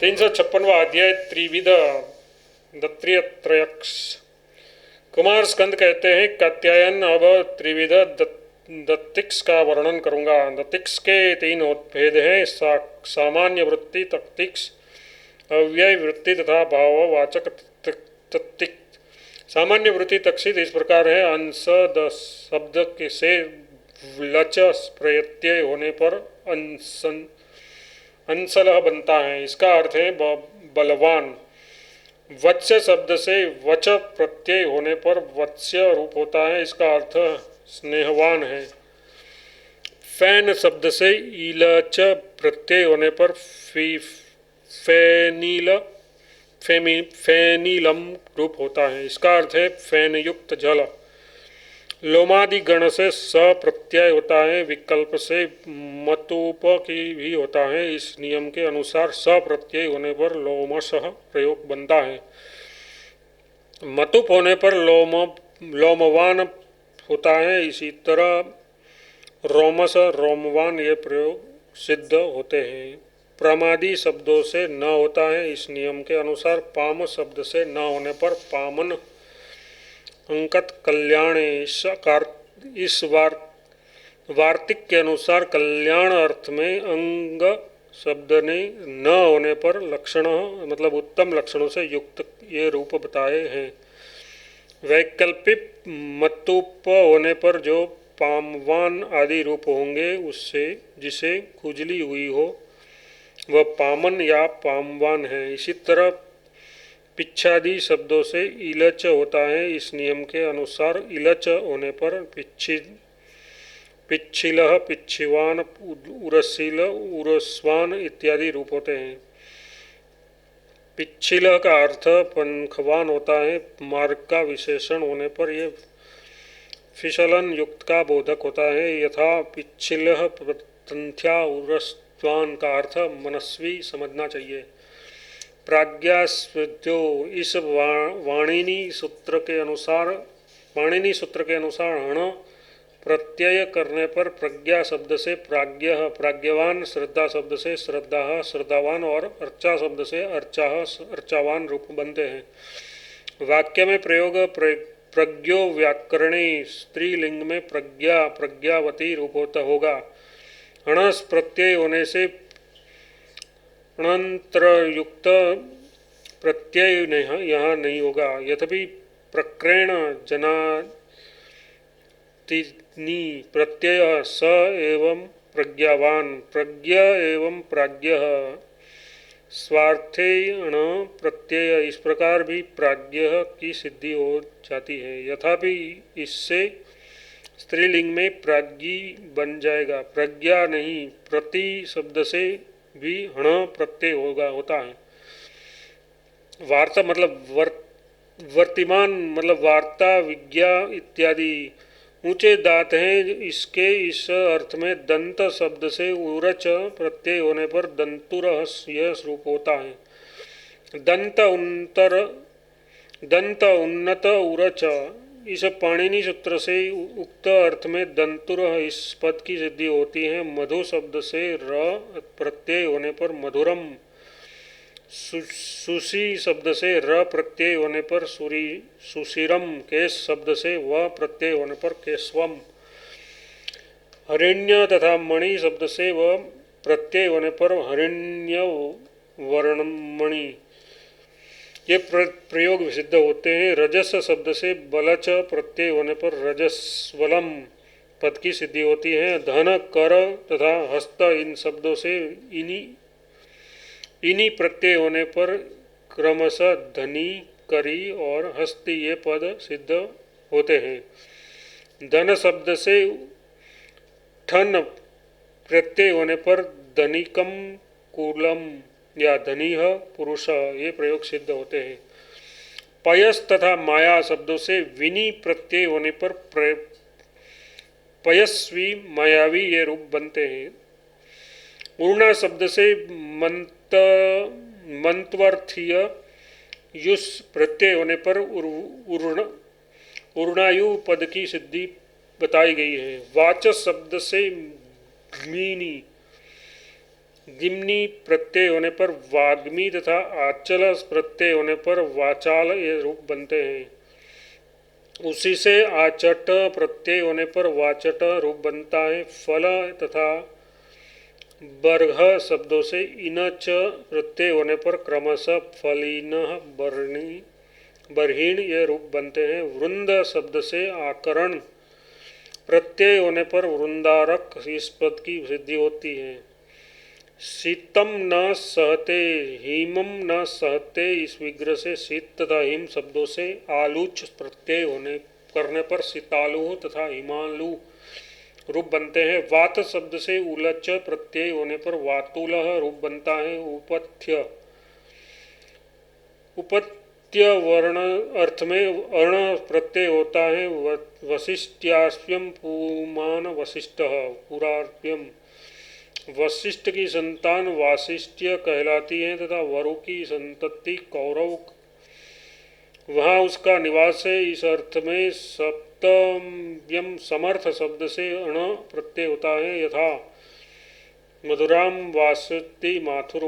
356वां अध्याय त्रिविध दत्त्रियत्रयक्ष। कुमार स्कंद कहते हैं, कात्यायन अब त्रिविध दत्तिक्स का वर्णन करूंगा। दत्तिक्स के तीन भेद हैं, सामान्य वृत्ति तत्तिक्स, अव्यय वृत्ति तथा भाववाचक तत्तिक्स। सामान्य वृत्ति तक्षित इस प्रकार है। अंश शब्द से लच प्रत्यय होने पर अंशलह बनता है। इसका अर्थ है बलवान। वत्स्य शब्द से वच प्रत्यय होने पर वत्स्य रूप होता है। इसका अर्थ स्नेहवान है। फैन शब्द से इलच प्रत्यय होने पर फेनीलम रूप होता है। इसका अर्थ है फैन युक्त जल। लोमादि गण से स प्रत्यय होता है। विकल्प से मतूप की भी होता है। इस नियम के अनुसार स प्रत्यय होने पर लोमशः प्रयोग बनता है। मतुप होने पर लोमवान होता है। इसी तरह रोमस रोमवान ये प्रयोग सिद्ध होते हैं। प्रमादी शब्दों से न होता है। इस नियम के अनुसार पाम शब्द से न होने पर पामन अंकत कल्याण। इस वार्तिक के अनुसार कल्याण अर्थ में अंग शब्द ने न होने पर लक्षण मतलब उत्तम लक्षणों से युक्त ये रूप बताए हैं। वैकल्पिक मतुप होने पर जो पामवान आदि रूप होंगे, उससे जिसे खुजली हुई हो वह पामन या पामवान है। इसी तरह पिच्छादि शब्दों से इलच होता है। इस नियम के अनुसार इलच होने पर पिच्छिलह पिच्छिवान उरसील उरस्वान इत्यादि रूप होते हैं। पिच्छिलह का अर्थ पंखवान होता है। मार्ग का विशेषण होने पर यह फिसलन युक्त का बोधक होता है। यथा पिच्छिलह तंथ्या उरस्वान का अर्थ मनस्वी समझना चाहिए। प्राज्ञास्वद्यो इस वाणिनी सूत्र के अनुसार हण प्रत्यय करने पर प्रज्ञा शब्द से प्राज्ञ प्राज्ञवान, श्रद्धा शब्द से श्रद्धा श्रद्धावान और अर्चा शब्द से अर्चा अर्चावान रूप बनते हैं। वाक्य में प्रयोग प्रज्ञो व्याकरणे स्त्रीलिंग में प्रज्ञा प्रज्ञावती रूप होता होगा। हणस प्रत्यय होने से अनंतर युक्त प्रत्यय यहाँ नहीं होगा। यद्यपि प्रक्रेण जनातिनी प्रत्यय स एवं प्रज्ञावान प्रज्ञ एवं प्राज्ञ स्वार्थे अण प्रत्यय, इस प्रकार भी प्राज्ञ की सिद्धि हो जाती है। यथापि इससे स्त्रीलिंग में प्राज्ञी बन जाएगा। प्रज्ञा नहीं, प्रति शब्द से भी हण प्रत्यय होता है। वार्ता मतलब वर्तमान मतलब वार्ता विज्ञा इत्यादि ऊंचे दांत हैं। इसके इस अर्थ में दंत शब्द से उरच प्रत्यय होने पर दंतुर यह रूप होता है। दंत उन्नत उरच, इस पाणिनि सूत्र से उक्त अर्थ में दंतुर इस पद की सिद्धि होती है। मधु शब्द से र प्रत्यय होने पर मधुरम, सुशी शब्द से र प्रत्यय होने पर सुशिरम, केश शब्द से व प्रत्यय होने पर केशवम, हरिण्य तथा मणि शब्द से व प्रत्यय होने पर हरिण्य वर्णमणि ये प्रयोग सिद्ध होते हैं। रजस शब्द से बलच प्रत्यय होने पर रजस्वलम पद की सिद्धि होती है। धन कर तथा हस्त इन शब्दों से इन्हीं प्रत्यय होने पर क्रमशः धनी करी और हस्ती ये पद सिद्ध होते हैं। धन शब्द से ठन प्रत्यय होने पर धनिकम कुलम या धनीह पुरुष ये प्रयोग सिद्ध होते हैं। पयस तथा माया शब्दों से विनी प्रत्यय होने पर पयस्वी मायावी ये रूप बनते हैं। उर्णा शब्द से मंत्वर्थीय युष प्रत्यय होने पर उर्णायु पद की सिद्धि बताई गई है। वाचस शब्द से मीनी गिमनी प्रत्यय होने पर वाग्मी तथा आचल प्रत्यय होने पर वाचाल ये रूप बनते हैं। उसी से आचट प्रत्यय होने पर वाचट रूप बनता है। फल तथा बर्ह शब्दों से इनच प्रत्यय होने पर क्रमशः फलिनः बर्हिण ये रूप बनते हैं। वृंद शब्द से आकरण प्रत्यय होने पर वृंदारक इस पद की सिद्धि होती है। शीतम न सहते हिमम न सहते इस विग्रह से शीत तथा हिम शब्दों से आलूच प्रत्यय होने करने पर शीतालु तथा हिमालु रूप बनते हैं। वात शब्द से उलच प्रत्यय होने पर वातुलह रूप बनता है। उपत्य वर्ण अर्थ में अर्ण प्रत्यय होता है। वशिष्ठ्यास्यम पुमान वशिष्ठ पुरार्प्यम वशिष्ठ की संतान वाशिष्ठ्य कहलाती है तथा वरु की संतति कौरव वहाँ उसका निवास है। इस अर्थ में सप्तम्यम समर्थ शब्द से अण प्रत्यय होता है। यथा मधुराम वासति माथुर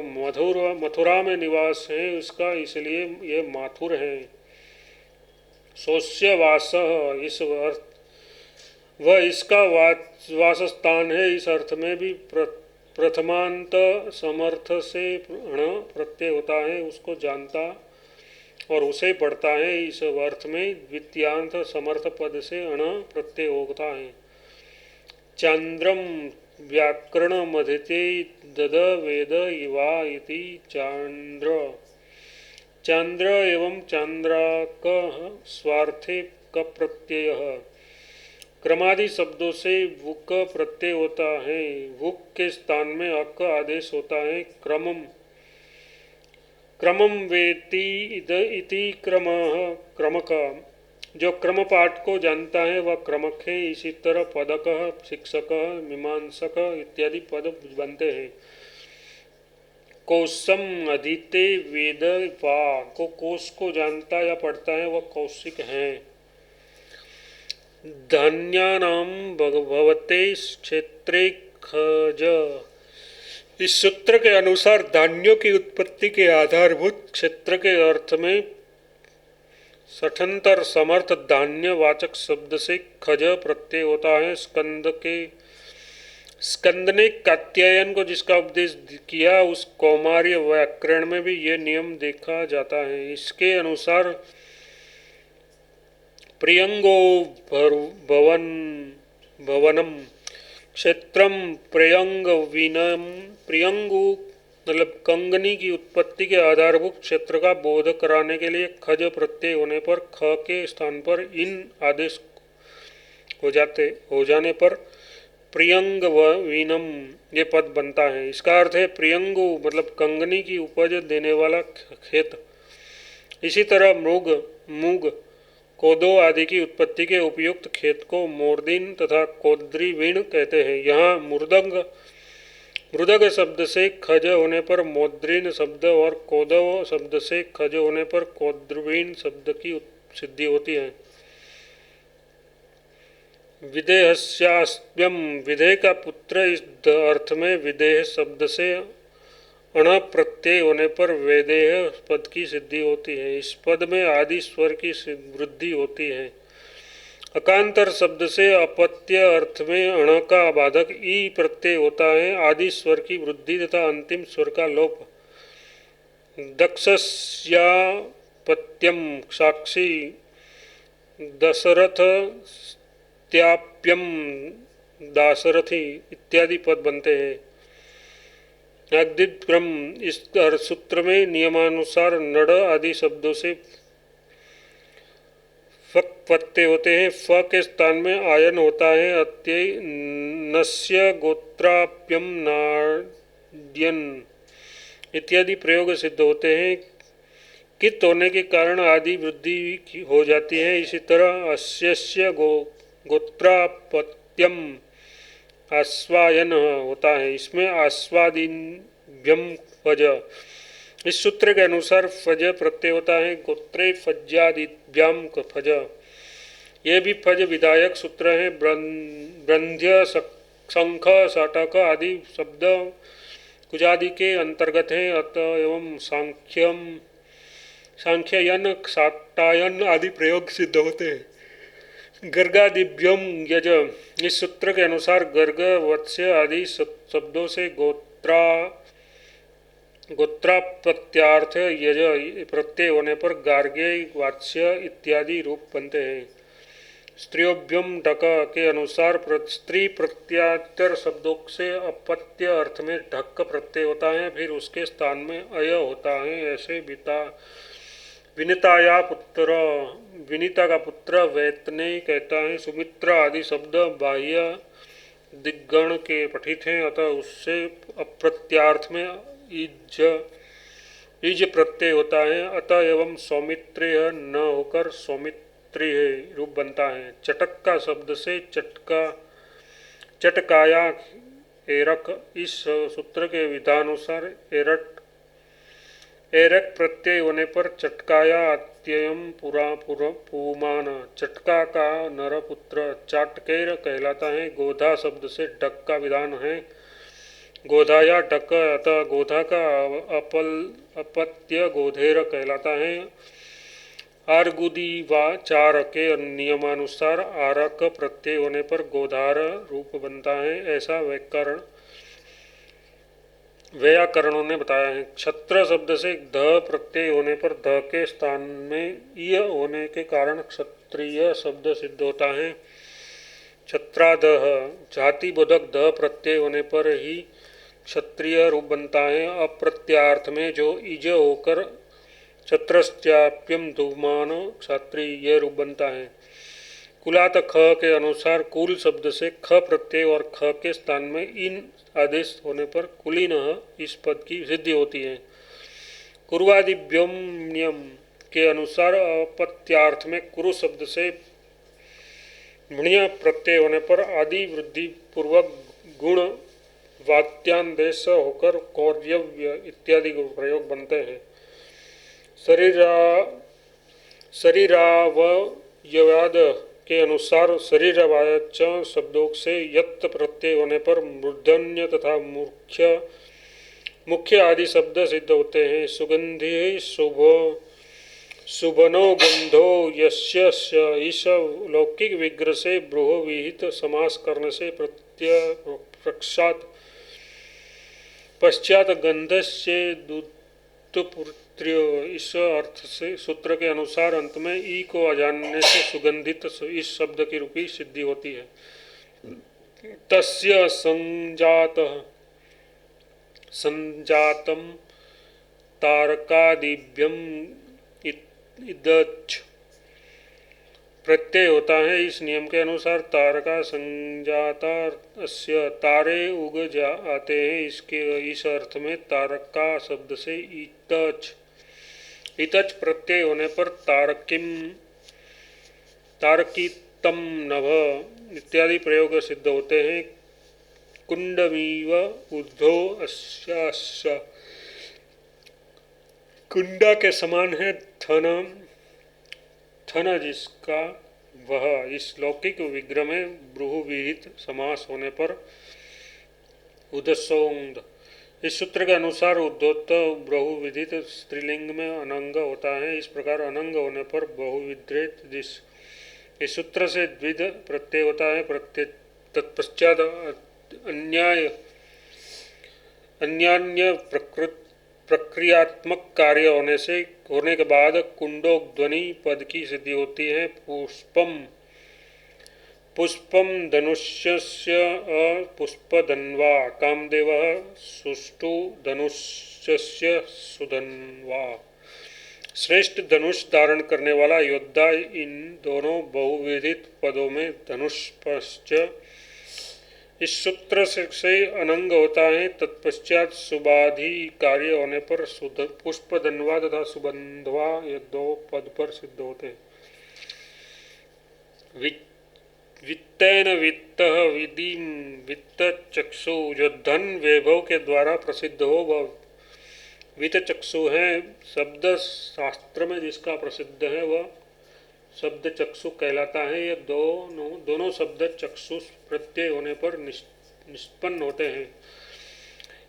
मथुरा में निवास है उसका, इसलिए ये माथुर है। सोस्य वास इस अर्थ वह इसका वासस्थान है। इस अर्थ में भी प्रथमांत समर्थ से अण प्रत्यय होता है, उसको जानता और उसे पढ़ता है। इस अर्थ में द्वितीयांत समर्थ पद से अण प्रत्यय होता है। चांद्रम व्याकरण मध्यते दद वेद इवा इति चांद्र चांद्र एवं चांद्राक स्वार्थे क प्रत्यय क्रमादि शब्दों से वुक प्रत्यय होता है। वुक के स्थान में अक आदेश होता है। क्रमम वेति इति क्रमक जो क्रम पाठ को जानता है वह क्रमक है। इसी तरह पदक शिक्षक मीमांसक इत्यादि पद बनते हैं। कौशम अधीते वेद वा को कोश को जानता या पढ़ता है वह कौशिक है। धान्यानाम भगवते क्षेत्रे खज इस सूत्र के अनुसार धान्यों की उत्पत्ति के आधारभूत क्षेत्र के अर्थ में सठंतर समर्थ धान्य वाचक शब्द से खज प्रत्यय होता है। स्कंद ने कात्यायन को जिसका उपदेश किया उस कौमार्य व्याकरण में भी ये नियम देखा जाता है। इसके अनुसार प्रियंगो भवनम क्षेत्रम प्रियंगु मतलब कंगनी की उत्पत्ति के आधारभूत क्षेत्र का बोध कराने के लिए खज प्रत्यय होने पर ख के स्थान पर इन आदेश हो जाने पर प्रियंग व वीनम ये पद बनता है। इसका अर्थ है प्रियंगु मतलब कंगनी की उपज देने वाला खेत। इसी तरह मूग कोदो आदि की उत्पत्ति के उपयुक्त खेत को मोर्दिन तथा कोद्रीवीण कहते हैं। यहाँ मृदग शब्द से खज होने पर मोद्रीन शब्द और कोदव शब्द से खज होने पर कोद्रीवीण शब्द की सिद्धि होती है। विदेहस्यास्म्यम विदेह का पुत्र इस अर्थ में विदेह शब्द से अण प्रत्यय होने पर वेदेह पद की सिद्धि होती है। इस पद में आदि स्वर की वृद्धि होती है। अकांतर शब्द से अपत्य अर्थ में अण का बाधक ई प्रत्यय होता है। आदि स्वर की वृद्धि तथा अंतिम स्वर का लोप। दक्षस्यापत्यम साक्षी दशरथ त्याप्यम दाशरथी इत्यादि पद बनते हैं। क्रम इस सूत्र में नियमानुसार नड़ आदि शब्दों से फक प्रत्यय होते हैं। फ के स्थान में आयन होता है। अत्यय नस्य गोत्राप्यम नाड्यन इत्यादि प्रयोग सिद्ध होते हैं। कित होने के कारण आदि वृद्धि हो जाती है। इसी तरह अस्यस्य गोत्रापत्यम आस्वायन होता है। इसमें आस्वादिभ्यम फज इस सूत्र के अनुसार फज प्रत्यय होता है। गोत्रे फज्यादिभ्याम फज ये भी फज विधायक सूत्र है। ब्रंध्य शंख साटक आदि शब्द कुजादि के अंतर्गत हैं। अतः एवं सांख्ययन साटायन आदि प्रयोग सिद्ध होते हैं। गर्गादिभ्यम यज, इस सूत्र के अनुसार गर्ग वत्स्य आदि शब्दों से गोत्राप्रत्यार्थ यज प्रत्यय होने पर गार्गे वात्स्य इत्यादि रूप बनते हैं। स्त्रियोभ्यम ढक के अनुसार स्त्री प्रत्यातर शब्दों से अपत्य अर्थ में ढक प्रत्यय होता है, फिर उसके स्थान में अय होता है। ऐसे विनिताया पुत्र, विनीता का पुत्र वैतने कहता है। सुमित्रा आदि शब्द बाह्य दिग्गण के पठित हैं, अतः उससे अप्रत्यार्थ में इज प्रत्यय होता है। अतः एवं सौमित्रेय न होकर सौमित्रेय रूप बनता है। चटक का शब्द से चटकाया एरक, इस सूत्र के विधानुसार एरक प्रत्यय होने पर चटकाया अत्ययम पुमान, चटका का नरपुत्र चाटकेर कहलाता है। गोधा शब्द से डक का विधान है। गोधाया डक, अतः गोधा का अपत्य गोधेर कहलाता है। आर्गुदी व चार के नियमानुसार आरक प्रत्यय होने पर गोधार रूप बनता है। ऐसा व्याकरणों ने बताया है। क्षत्र शब्द से ध प्रत्यय होने पर ध के स्थान में य होने के कारण क्षत्रिय शब्द सिद्ध होता है। क्षत्रादह, जाति बोधक ध प्रत्यय होने पर ही क्षत्रिय रूप बनता है। अप्रत्यार्थ में जो इज होकर क्षत्रस्याप्यम धूमान क्षत्रिय रूप बनता है। कुलात ख के अनुसार कुल शब्द से ख प्रत्यय और ख के स्थान में इन आदेश होने पर कुलीन इस पद की सिद्धि होती है। कुर्वादिभ्यम नियम के अनुसार अपत्यार्थ में कुरु शब्द से भृण्य प्रत्यय होने पर आदि वृद्धि पूर्वक गुण वात्यांदेश होकर कौर्यव्य इत्यादि प्रयोग बनते हैं। शरीरावयवाद के अनुसार शरीरवाच शब्दों से यत् प्रत्यय होने पर मूर्धन्य तथा मुख्य आदि शब्द सिद्ध होते हैं। सुगंधि सुबनो गंधो यस्य इस लौकिक विग्रह से ब्रूह विहित समास करने से पश्चात गंधस्य दुत्पुत्र्य, इस अर्थ से सूत्र के अनुसार अंत में ई को अजानने से सुगंधित इस शब्द की रूपी सिद्धि होती है। तस्य संजातम तारकादिभ्यम इदच् प्रत्यय होता है। इस नियम के अनुसार तारका संजाता अस्य तारे उग आते हैं। इसके इस अर्थ में तारका शब्द से इतच प्रत्यय होने पर तारकीतम नभ इत्यादि प्रयोग सिद्ध होते हैं। कुंडमीव उद्धो अस्यास्य, कुंडा के समान है थन जिसका वह, इस लौकिक विग्रह में ब्रूह विहित समास होने पर उदसोंद। इस सूत्र के अनुसार उद्धोत बहुविधित स्त्रीलिंग में अनंग होता है। इस प्रकार अनंग होने पर बहुविधृत इस सूत्र से द्विध प्रत्यय होता है। तत्पश्चात अन्यान्य प्रक्रियात्मक कार्य होने के बाद कुंडोध्वनि पद की सिद्धि होती है। पुष्पम धनुष्यस्य पुष्पधन्वा कामदेवः सुष्टु धनुष्यस्य सुधन्वा, श्रेष्ठ धनुष धारण करने वाला योद्धा। इन दोनों बहुविधित पदों में धनुष्पश्च इस सूत्र से अनंग होता है। तत्पश्चात सुबाधि कार्य होने पर पुष्पधन्वा तथा सुबंधवा ये दो पद पर सिद्ध होते हैं। वित्तेन वित्त विधि वित्त चक्षु, जो धन वैभव के द्वारा प्रसिद्ध हो वह वित्त चक्षु है। शब्द शास्त्र में जिसका प्रसिद्ध है वह शब्द चक्षु कहलाता है। ये दोनों शब्द चक्षु प्रत्यय होने पर निष्पन्न होते हैं।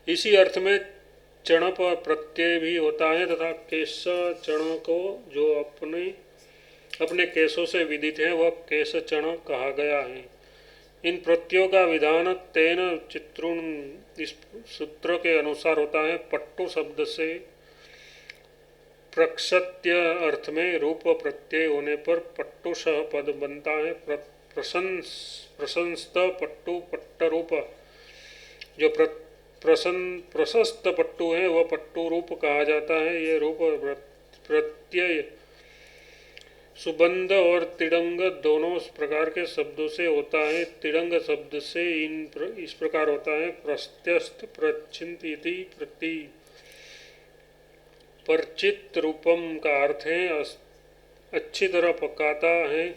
इसी अर्थ में चणप प्रत्यय भी होता है तथा केश चण को जो अपने केशों से विदित है वह केश चण कहा गया है। इन प्रत्ययों का विधान तेन चित्रुण इस सूत्र के अनुसार होता है। पट्टु शब्द से प्रक्षत्य अर्थ में रूप प्रत्यय होने पर पट्टुष पद बनता है। प्रशंस्त पट्टु पट्ट रूप जो प्रशस्त पट्टु है वह पट्टु रूप कहा जाता है। ये रूप प्रत्यय सुबंध और तिड़ंग दोनों प्रकार के शब्दों से होता है। तिड़ंग शब्द से इस प्रकार होता है। प्रस्त्यस्त प्रचिंत इति प्रति परिचित रूपम का अर्थ है अच्छी तरह पकाता है।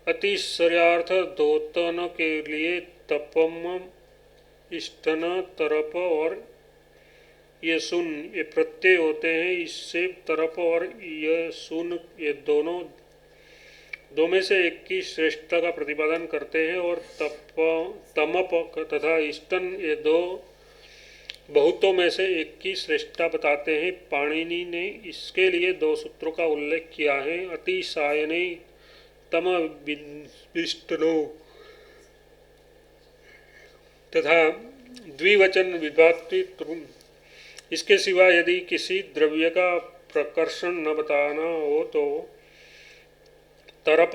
अतिशर्यार्थ दोतन के लिए तपम इष्टन तरप और ये सुन ये प्रत्यय होते हैं। इससे तरप और ये सुन ये दोनों दो में से एक की श्रेष्ठता का प्रतिपादन करते हैं और तमप तथा इष्टन ये दो बहुतों में से एक की श्रेष्ठता बताते हैं। पाणिनि ने इसके लिए दो सूत्रों का उल्लेख किया है। अतिशायने तम विष्टनो तथा द्विवचन विभक्ति। इसके सिवा यदि किसी द्रव्य का प्रकर्षण न बताना हो तो तरप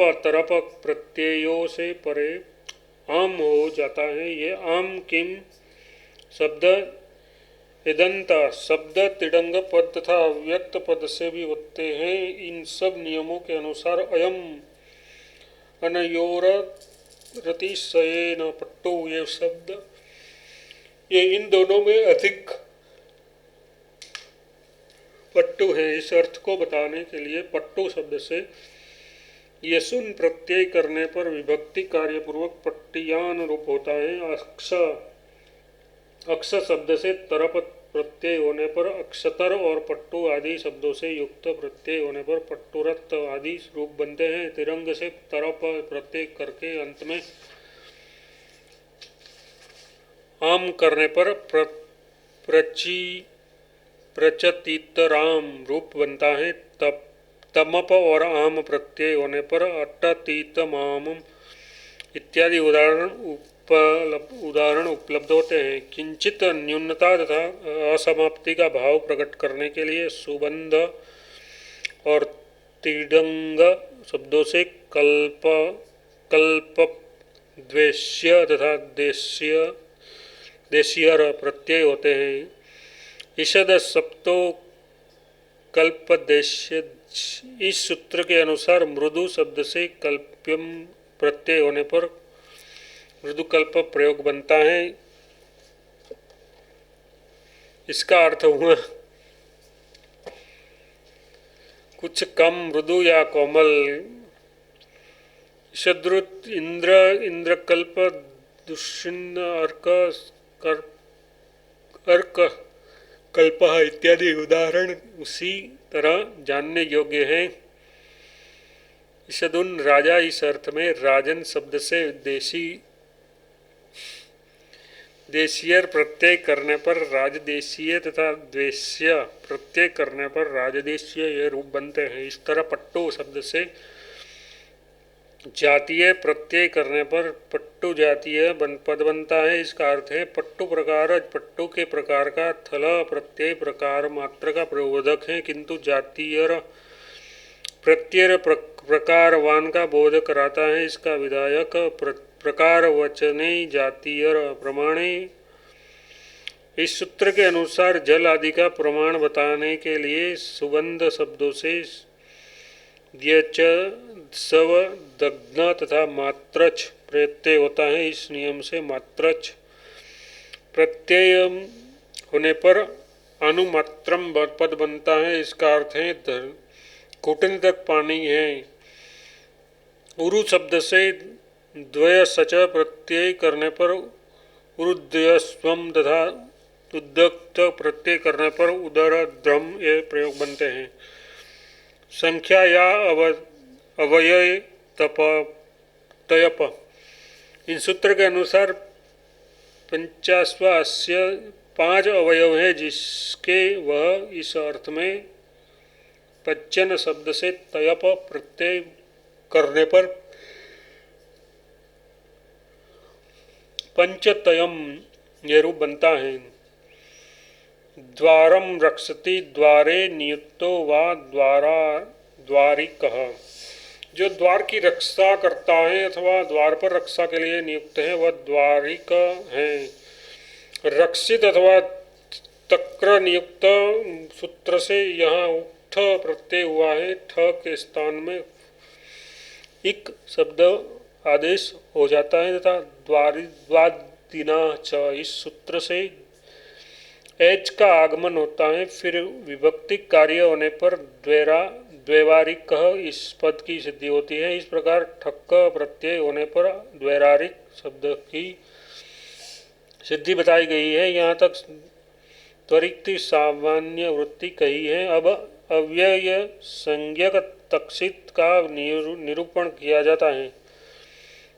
प्रत्ययों से परे आम हो जाता है। ये आम किम शब्द इदंत शब्द तिड़ंग पद तथा अव्यक्त पद से भी होते हैं। इन सब नियमों के अनुसार अयम अनयोर रतिशयेन पट्टु ये शब्द ये इन दोनों में अधिक पट्टु है। इस अर्थ को बताने के लिए पट्टु शब्द से ये सुन प्रत्यय करने पर विभक्ति कार्यपूर्वक पट्टियान रूप होता है। अक्ष शब्द से तरप प्रत्यय होने पर अक्षतर और पट्टु आदि शब्दों से युक्त प्रत्यय होने पर पट्टुरत आदि रूप बनते हैं। तिरंग से तरप प्रत्यय करके अंत में आम करने पर प्रचतीतराम रूप बनता है। तमप और आम प्रत्यय होने पर अट्टतीतमाम इत्यादि उदाहरण उपलब्ध होते हैं। किंचित न्यूनता तथा असमाप्ति का भाव प्रकट करने के लिए सुबंध और तिडंग शब्दों से कल्प द्वेष्य तथा देशीयर प्रत्यय होते हैं। ईषद सप्तो कल्पदेश्य इस सूत्र के अनुसार मृदु शब्द से कल्प्यम प्रत्यय होने पर मृदुकल्प प्रयोग बनता है। इसका अर्थ हुआ कुछ कम मृदु या कोमल। ईषद्रुत इंद्रकल्प दुष्चिन्न अर्क कल्प इत्यादि उदाहरण उसी तरह जानने योग्य हैं। ईषदुन राजा इस अर्थ में राजन शब्द से देशीयर प्रत्यय करने पर राजदेशीय तथा द्वेष्य प्रत्यय करने पर राजदेशीय ये रूप बनते हैं। इस तरह पट्टु शब्द से जातीय प्रत्यय करने पर पट्टु जातीय पद बनता है। इसका अर्थ है पट्टु प्रकार पट्टु के प्रकार का थल प्रत्यय प्रकार मात्र का प्रबोधक है, किंतु जातीय प्रत्यय प्रकारवान का बोध कराता है। इसका विधायक प्रकार वचने जातीय प्रमाणे। इस सूत्र के अनुसार जल आदि का प्रमाण बताने के लिए सुबंध शब्दों से द्यच सव दग्न तथा मात्रच प्रत्यय होता है। इस नियम से मात्रच प्रत्यय होने पर अनुमात्रम पद बनता है। इसका अर्थ है घुटने तक पानी है। उरु शब्द से द्वय सच प्रत्यय करने पर उरुद्यस्वम तथा उद्दक्त प्रत्यय करने पर उदर द्रम ये प्रयोग बनते हैं। संख्या या अवयय तप तयप इन सूत्र के अनुसार पंचाश्वास्य 5 अवयव है, जिसके वह इस अर्थ में पच्चन शब्द से तयप प्रत्यय करने पर पंचतयम ये रूप बनता है। द्वारम रक्षति द्वारे नियुक्तो वा द्वारा द्वारिकः, जो द्वार की रक्षा करता है अथवा द्वार पर रक्षा के लिए नियुक्त है वह द्वारिक है। रक्षित अथवा तक्र नियुक्त सूत्र से यहाँ उठ प्रत्यय हुआ है। ठ के स्थान में इक शब्द आदेश हो जाता है तथा द्वादिना च, इस सूत्र से एच का आगमन होता है। फिर विभक्ति कार्य होने पर द्वैवारिक इस पद की सिद्धि होती है। इस प्रकार ठक्क प्रत्यय होने पर द्वैरारिक शब्द की सिद्धि बताई गई है। यहाँ तक त्वरित सामान्य वृत्ति कही है। अब अव्यय संज्ञक तक्षित का निरूपण किया जाता है।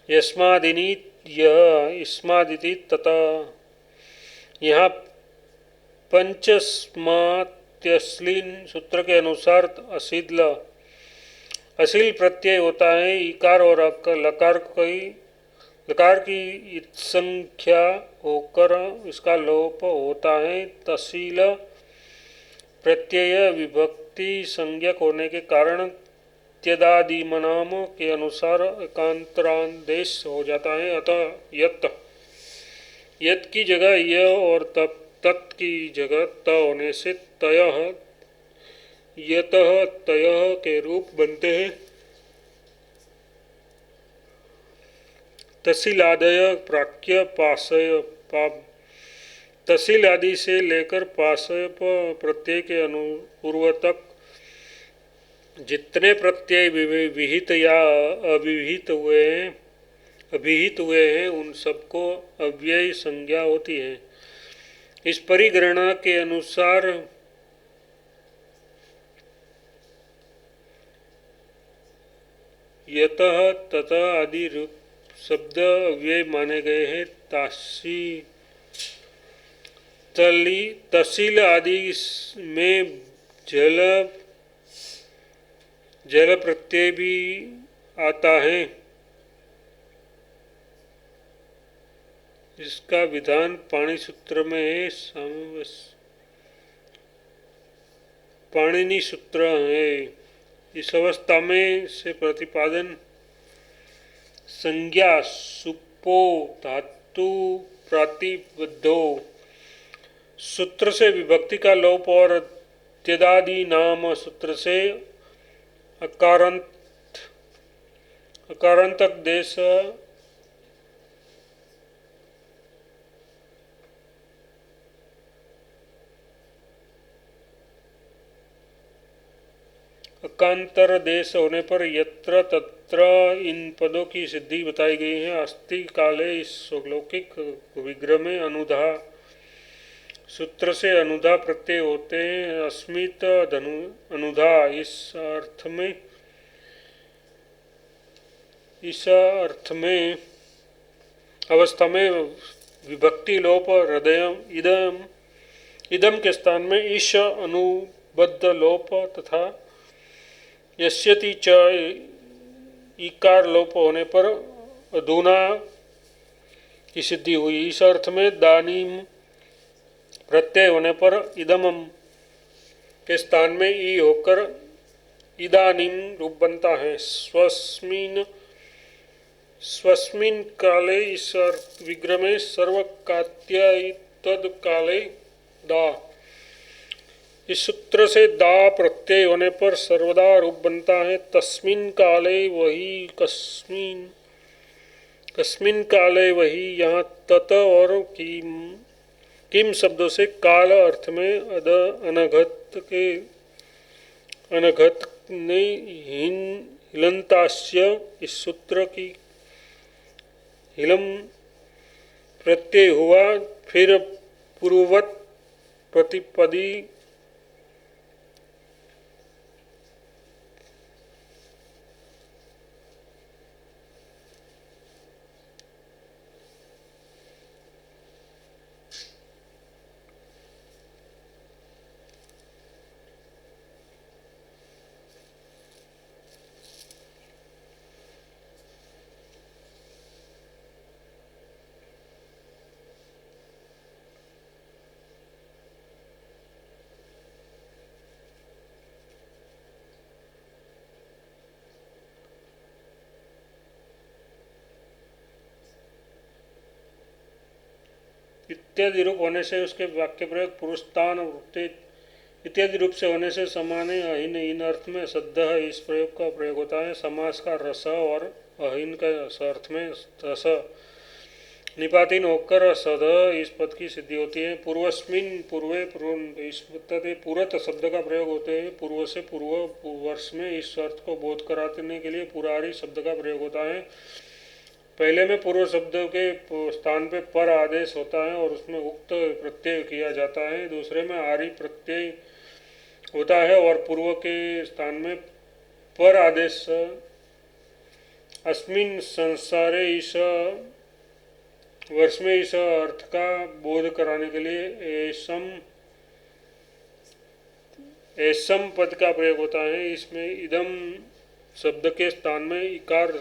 यस्मादिनी यह इस्मादिति तथा, यहाँ पंचस्मात्यस्लीन सूत्र के अनुसार असील प्रत्यय होता है। इकार और लकार की इत्संख्या होकर इसका लोप होता है। तसील प्रत्यय विभक्ति संज्ञक होने के कारण त्यदादिमनाम के अनुसार एकांतरादेश हो जाता है। अतः यत की जगह य और तत् की जगह त होने से तयः यतः तयः के रूप बनते हैं। तसीलादय प्राक्य पाशय तसील आदि से लेकर पाशय प्रत्यय के पूर्व तक जितने प्रत्यय विहित या अभिहित हुए हैं उन सबको अव्यय संज्ञा होती है। इस परिगणना के अनुसार यतः ततः आदि रूप शब्द अव्यय माने गए हैं। तसील आदि में जल प्रत्यय भी आता है। इसका विधान पाणि सूत्र में है। पाणिनि सूत्र है। इस अवस्था में से प्रतिपादन संज्ञा सुपो धातु प्रातिबद्धो सूत्र से विभक्ति का लोप और त्यदादि नाम सूत्र से अकारांतक देश अकांतर देश होने पर यत्र तत्र इन पदों की सिद्धि बताई गई है। अस्ति काले इस लौकिक विग्रह में अनुधा सूत्र से अनुधा प्रत्यय होते हैं। अस्मित अनुधा इस अर्थ में अवस्था में विभक्ति लोप हृदय इदम के स्थान में ईश अनुबद्ध लोप तथा यस्यति च इकार लोप होने पर अधुना की सिद्धि हुई। इस अर्थ में दानीम प्रत्यय होने पर इदमम के स्थान में ई होकर इदानीम रूप बनता है। स्वस्मिन काले इस विग्रह में सर्वकात्य तद काले दा, इस सूत्र से दा प्रत्यय होने पर सर्वदा रूप बनता है। तस्मिन काले वही कस्मिन काले वही, यहाँ तत और किम शब्दों से काल अर्थ में अनघत ने हिलंतास्य इस सूत्र की हिलम प्रत्यय हुआ। फिर पूर्ववत प्रतिपदी इत्यादि रूप होने से उसके वाक्य प्रयोग पुरुषतान वृत्ति इत्यादि रूप से होने से समान अहीन इन अर्थ में सद्ध इस प्रयोग का प्रयोग होता है। समास का रस और अहीन का अर्थ में रस निपातीन होकर सद इस पद की सिद्धि होती है। पूर्वस्मिन पूर्वे इस पूर्वत शब्द का प्रयोग होते हैं। पूर्व से पूर्व वर्ष में इस अर्थ को बोध कराने के लिए पुरारी शब्द का प्रयोग होता है। पहले में पूर्व शब्द के स्थान पे पर आदेश होता है और उसमें उक्त प्रत्यय किया जाता है। दूसरे में आरी प्रत्यय होता है और पूर्व के स्थान में पर आदेश अस्मिन संसारे इस वर्ष में इस अर्थ का बोध कराने के लिए ऐसम पद का प्रयोग होता है। इसमें इदम शब्द के स्थान में इकार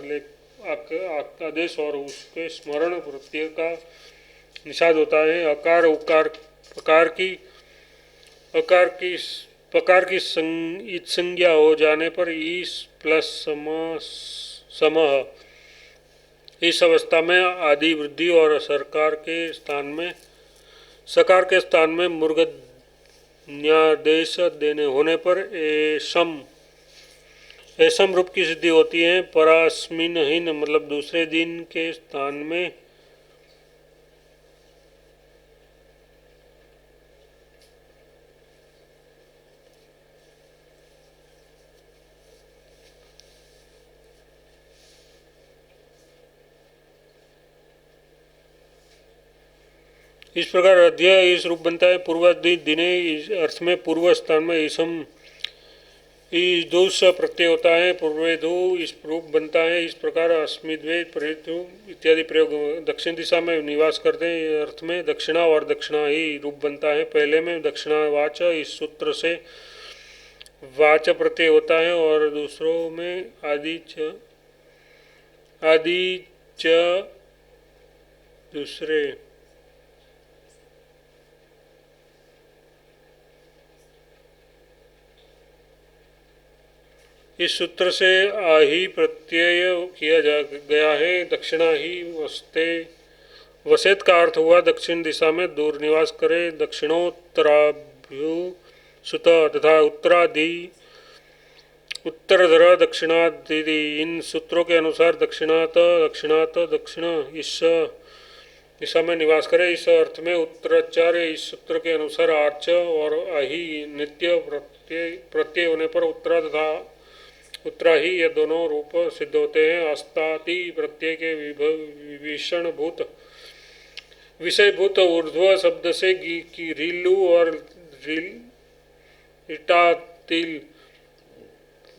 आदेश और उसके स्मरण प्रत्यय का निषाद होता है। अकार उकार पकार की संज्ञा हो जाने पर ईस प्लस समः इस अवस्था में आदि वृद्धि और सकार के स्थान में मूर्धन्यादेश देने होने पर ऐसम रूप की सिद्धि होती है। परास्मिनहीन मतलब दूसरे दिन के स्थान में इस प्रकार अध्यय इस रूप बनता है। पूर्वादि दिने इस अर्थ में पूर्व स्थान में ईसम दोष प्रत्यय होता है। पूर्वेदु इस रूप बनता है। इस प्रकार अस्मिद्वे प्रत्यु इत्यादि प्रयोग दक्षिण दिशा में निवास करते हैं अर्थ में दक्षिणा और दक्षिणा ही रूप बनता है। पहले में दक्षिणावाच इस सूत्र से वाच प्रत्यय होता है और दूसरों में आदि च दूसरे इस सूत्र से आही प्रत्यय किया जा गया है। दक्षिणा ही वसेत का अर्थ हुआ दक्षिण दिशा में दूर निवास करे। दक्षिणोत्तराभ्युसुत तथा उत्तरधर दक्षिणादि इन सूत्रों के अनुसार दक्षिण इस दिशा में निवास करे। इस अर्थ में उत्तराचार्य इस सूत्र के अनुसार आर्च और आही नित्य प्रत्यय होने पर उत्तरा तथा उत्तरा ही ये दोनों रूप सिद्ध होते हैं। अस्ताति प्रत्यय के विषयभूत ऊर्ध्व शब्द से रीलू और इटातिल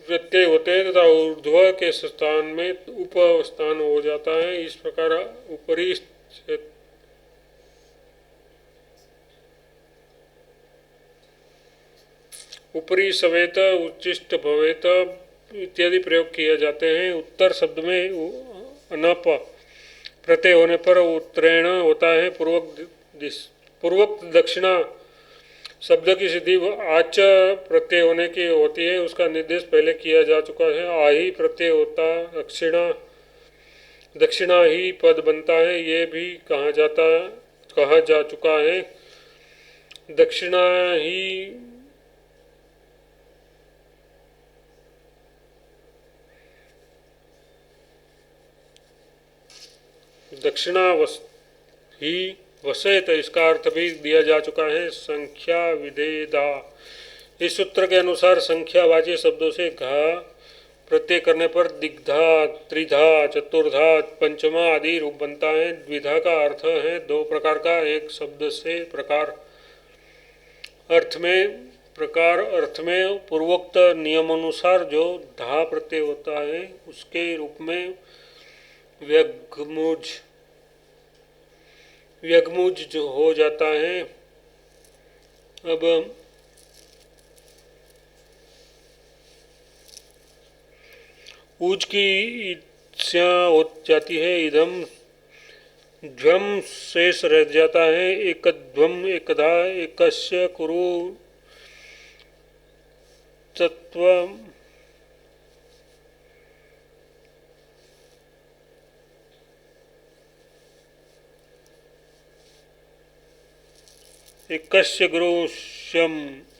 प्रत्यय होते हैं तथा ऊर्ध्व के स्थान में उप स्थान हो जाता है। इस प्रकार ऊपरी सवेत उच्चिष्ट भवेत इत्यादि प्रयोग किए जाते हैं। उत्तर शब्द में अनप प्रत्यय होने पर उत्तरेण होता है। पूर्वोक्त दक्षिणा शब्द की सिद्धि आच प्रत्यय होने की होती है। उसका निर्देश पहले किया जा चुका है। आही प्रत्यय होता दक्षिणा ही पद बनता है। ये भी कहा जा चुका है। दक्षिणा ही ही वसे तो इसका अर्थ भी दिया जा चुका है। संख्या विधेदा इस सूत्र के अनुसार संख्यावाची शब्दों से घा प्रत्यय करने पर दिग्धा त्रिधा चतुर्धा पंचमा आदि रूप बनता है। द्विधा का अर्थ है दो प्रकार का। एक शब्द से प्रकार अर्थ में पूर्वोक्त नियमानुसार जो धा प्रत्यय होता है उसके रूप में व्यगमुज जो हो जाता है। अब ऊज की इच्छा हो जाती है। इदम ध्वम शेष रह जाता है। एकध्वम एकधा एकस्य कुरु तत्व एकस्य गुरुष्यम,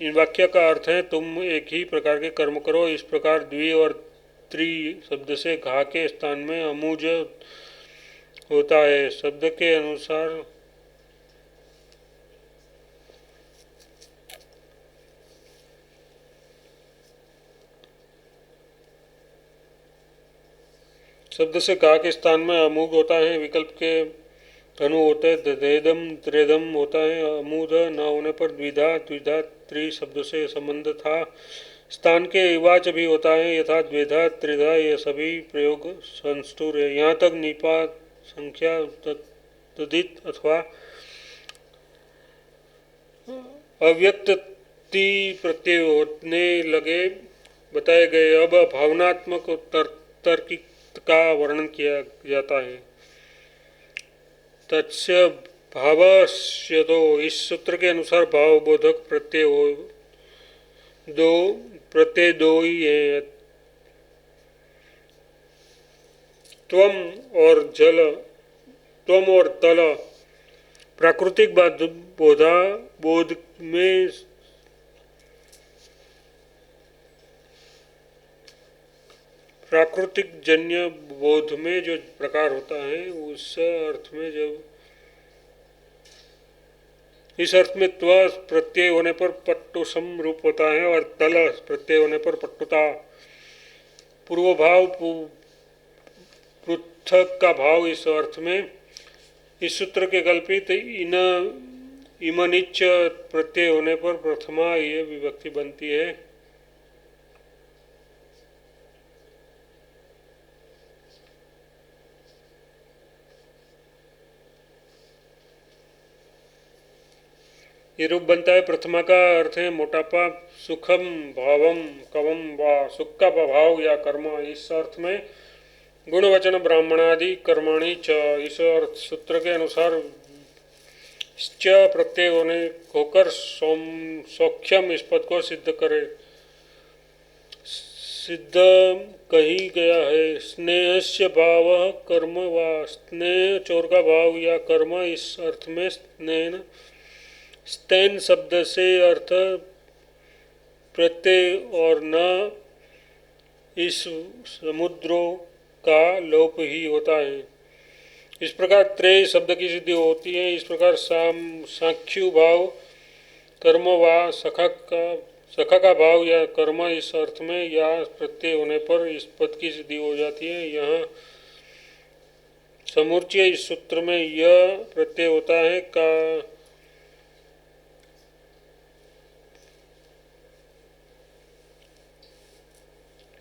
इन वाक्य का अर्थ है तुम एक ही प्रकार के कर्म करो। इस प्रकार द्वि और त्रि शब्द से घा के स्थान में अमुज होता है। शब्द के अनुसार शब्द से घा के स्थान में अमुग होता है। विकल्प के धनु होते हैं। दधेदम त्रेदम होता है। अमूद न होने पर द्विधा द्विधा त्रि शब्द से संबंध था। स्थान के इवाच भी होता है, यथा द्विधा त्रिधा, ये सभी प्रयोग संस्तुर है। यहाँ तक निपात संख्या तदित अथवा अव्यक्त ती प्रत्यय होने लगे बताए गए। अब भावनात्मक तार्किक का वर्णन किया जाता है। तस्य भावस्य, तो इस सूत्र के अनुसार भावबोधक प्रत्यय हो दो प्रत्यय दो ही है, त्वम और जल, त्वम और तल। प्राकृतिक बोध में प्राकृतिक जन्य बोध में जो प्रकार होता है उस अर्थ में जब इस अर्थ में त्व प्रत्यय होने पर पट्टुसम रूप होता है और तल प्रत्यय होने पर पट्टुता। पूर्व भाव पृथक का भाव इस अर्थ में इस सूत्र के कल्पित इमनिच प्रत्यय होने पर प्रथमा ये विभक्ति बनती है। ये रूप बनता है। प्रथमा का अर्थ है मोटापा, सुखम भावम कवम व सुख का भाव या कर्म। इस अर्थ में गुणवचन ब्राह्मणादि कर्माणि च। इस अर्थ सूत्र के अनुसार च प्रत्यय होकर सौख्यम इस पद को सिद्ध कही गया है। स्नेहस्य भाव कर्म व स्नेह चोर का भाव या कर्म। इस अर्थ में स्तेन शब्द से अर्थ प्रत्यय और न इस समुद्रों का लोप ही होता है। इस प्रकार त्रय शब्द की सिद्धि होती है। इस प्रकार साख्यु भाव कर्म व सखा का भाव या कर्म इस अर्थ में या प्रत्यय होने पर इस पद की सिद्धि हो जाती है। यहाँ समूर्च्य इस सूत्र में यह प्रत्यय होता है का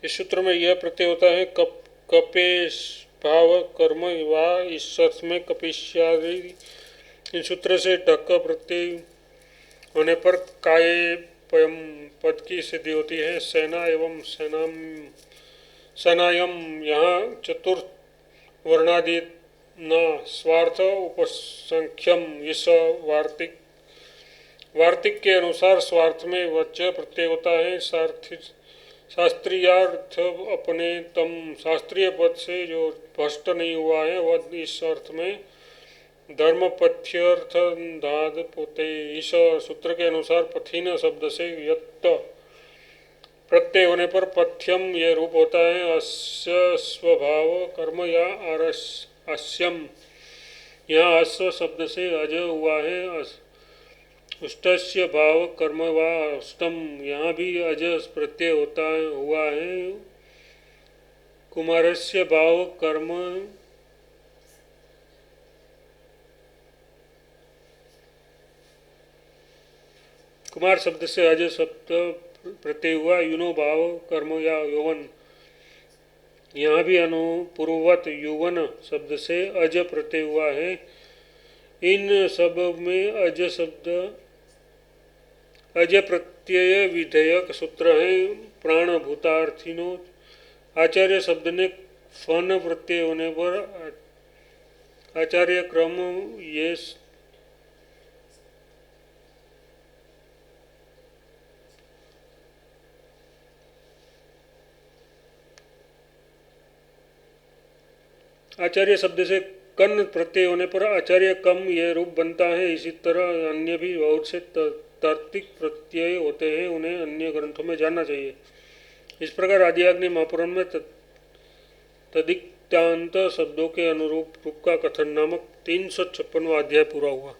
इस सूत्र में यह प्रत्यय होता है कपेश भाव कर्म व इस अर्थ में कपिष्यादि। इन सूत्र से ढक प्रत्यय होने पर काय पद की सिद्धि होती है। सेना एवं सेनायम, यहाँ चतुर्थ वर्णादि न स्वार्थ उपसंख्यम। इस वार्तिक के अनुसार स्वार्थ में वच प्रत्यय होता है। शास्त्रीयार्थ अपने तम शास्त्रीय पद से जो भ्रष्ट नहीं हुआ है वह इस अर्थ में धर्म पथ्यर्थ धाद पोते। इस सूत्र के अनुसार पथिन शब्द से यत्त प्रत्यय होने पर पथ्यम यह रूप होता है। अस्य स्वभाव कर्म या अस्यम, यहाँ अश्व शब्द से अज हुआ है। उष्टस्य भाव कर्म व अष्टम, यहाँ भी अज प्रत्यय हुआ है। कुमारस्य भाव कर्म कुमार शब्द से अज शब्द प्रत्यय हुआ। युनो भाव कर्म या यौवन, यहाँ भी अनुपूर्ववत युवन शब्द से अज प्रत्यय हुआ है। इन सब में अज प्रत्यय विधेयक सूत्र है। प्राणभूतार्थिनो, आचार्य शब्द ने फन प्रत्यय होने पर आचार्य क्रम ये आचार्य शब्द से कर्ण प्रत्यय होने पर आचार्य कम यह रूप बनता है। इसी तरह अन्य भी बहुत से तार्किक प्रत्यय होते हैं, उन्हें अन्य ग्रंथों में जानना चाहिए। इस प्रकार आदियाग्नि महापुराण में तदिक्तांत शब्दों के अनुरूप रूप का कथन नामक 356वां अध्याय पूरा हुआ।